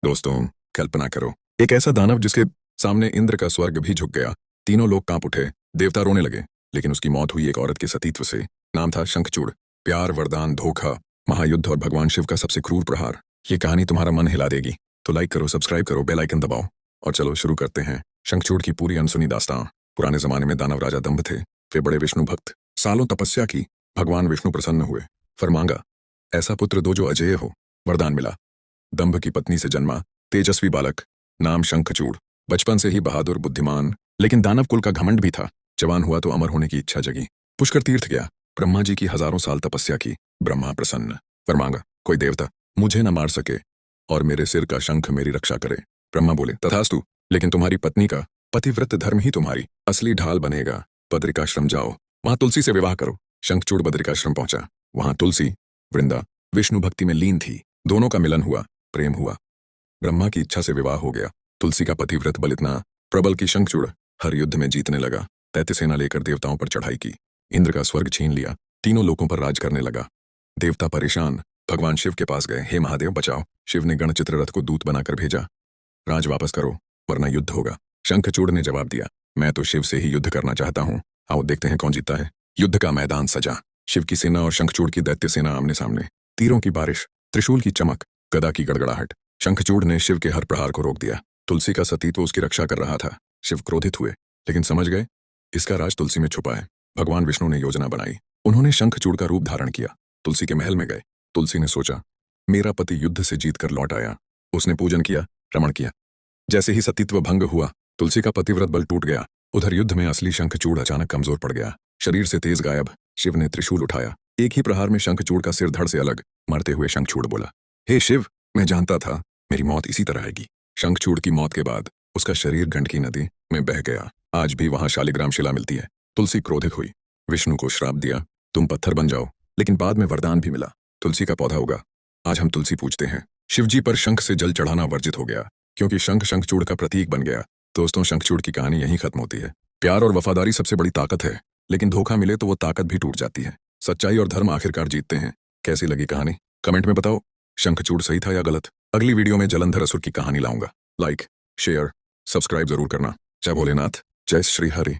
दोस्तों, कल्पना करो, एक ऐसा दानव जिसके सामने इंद्र का स्वर्ग भी झुक गया। तीनों लोग कांप उठे, देवता रोने लगे। लेकिन उसकी मौत हुई एक औरत के सतीत्व से। नाम था शंखचूड़। प्यार, वरदान, धोखा, महायुद्ध और भगवान शिव का सबसे क्रूर प्रहार। ये कहानी तुम्हारा मन हिला देगी। तो लाइक करो, सब्सक्राइब करो, बेल आइकन दबाओ और चलो शुरू करते हैं शंखचूड़ की पूरी अनसुनी दास्तां। पुराने जमाने में दानव राजा दंभ थे। वे बड़े विष्णु भक्त। सालों तपस्या की। भगवान विष्णु प्रसन्न हुए। वर मांगा, ऐसा पुत्र दो जो अजेय हो। वरदान मिला। दंभ की पत्नी से जन्मा तेजस्वी बालक, नाम शंखचूड़। बचपन से ही बहादुर, बुद्धिमान, लेकिन दानव कुल का घमंड भी था। जवान हुआ तो अमर होने की इच्छा जगी। पुष्कर तीर्थ गया, ब्रह्मा जी की हजारों साल तपस्या की। ब्रह्मा प्रसन्न। वर मांगा, कोई देवता मुझे न मार सके और मेरे सिर का शंख मेरी रक्षा करे। ब्रह्मा बोले, तथास्तु, लेकिन तुम्हारी पत्नी का पतिव्रत धर्म ही तुम्हारी असली ढाल बनेगा। बद्रिकाश्रम जाओ, वहां तुलसी से विवाह करो। शंखचूड़ बद्रिकाश्रम पहुंचा। वहां तुलसी, वृंदा, विष्णु भक्ति में लीन थी। दोनों का मिलन हुआ, प्रेम हुआ। ब्रह्मा की इच्छा से विवाह हो गया। तुलसी का पतिव्रत बल इतना प्रबल की शंखचूड़ हर युद्ध में जीतने लगा। दैत्य सेना लेकर देवताओं पर चढ़ाई की। इंद्र का स्वर्ग छीन लिया। तीनों लोकों पर राज करने लगा। देवता परेशान भगवान शिव के पास गए। हे महादेव, बचाओ। शिव ने गणचित्र रथ को दूत बनाकर भेजा। राज वापस करो, वरना युद्ध होगा। शंखचूड़ ने जवाब दिया, मैं तो शिव से ही युद्ध करना चाहता हूँ। आओ देखते हैं कौन जीतता है। युद्ध का मैदान सजा। शिव की सेना और शंखचूड़ की दैत्य सेना आमने सामने। तीरों की बारिश, त्रिशूल की चमक, गदा की गड़गड़ाहट। शंखचूड़ ने शिव के हर प्रहार को रोक दिया। तुलसी का सतीत्व उसकी रक्षा कर रहा था। शिव क्रोधित हुए, लेकिन समझ गए इसका राज तुलसी में छुपा है। भगवान विष्णु ने योजना बनाई। उन्होंने शंखचूड़ का रूप धारण किया। तुलसी के महल में गए। तुलसी ने सोचा, मेरा पति युद्ध से जीत कर लौट आया। उसने पूजन किया, रमण किया। जैसे ही सतीत्व भंग हुआ, तुलसी का पतिव्रत बल टूट गया। उधर युद्ध में असली शंखचूड़ अचानक कमजोर पड़ गया। शरीर से तेज गायब। शिव ने त्रिशूल उठाया। एक ही प्रहार में शंखचूड़ का सिर धड़ से अलग। मरते हुए शंखचूड़ बोला, हे शिव, मैं जानता था मेरी मौत इसी तरह आएगी। शंखचूड़ की मौत के बाद उसका शरीर गंडकी नदी में बह गया। आज भी वहां शालिग्राम शिला मिलती है। तुलसी क्रोधित हुई, विष्णु को श्राप दिया, तुम पत्थर बन जाओ। लेकिन बाद में वरदान भी मिला, तुलसी का पौधा उगा। आज हम तुलसी पूजते हैं। शिवजी पर शंख से जल चढ़ाना वर्जित हो गया, क्योंकि शंख शंखचूड़ का प्रतीक बन गया। दोस्तों, शंखचूड़ की कहानी यहीं खत्म होती है। प्यार और वफादारी सबसे बड़ी ताकत है, लेकिन धोखा मिले तो वो ताकत भी टूट जाती है। सच्चाई और धर्म आखिरकार जीतते हैं। कैसी लगी कहानी कमेंट में बताओ। शंखचूड़ सही था या गलत? अगली वीडियो में जलंधर असुर की कहानी लाऊंगा। लाइक, शेयर, सब्सक्राइब जरूर करना। जय भोलेनाथ, जय श्री हरि।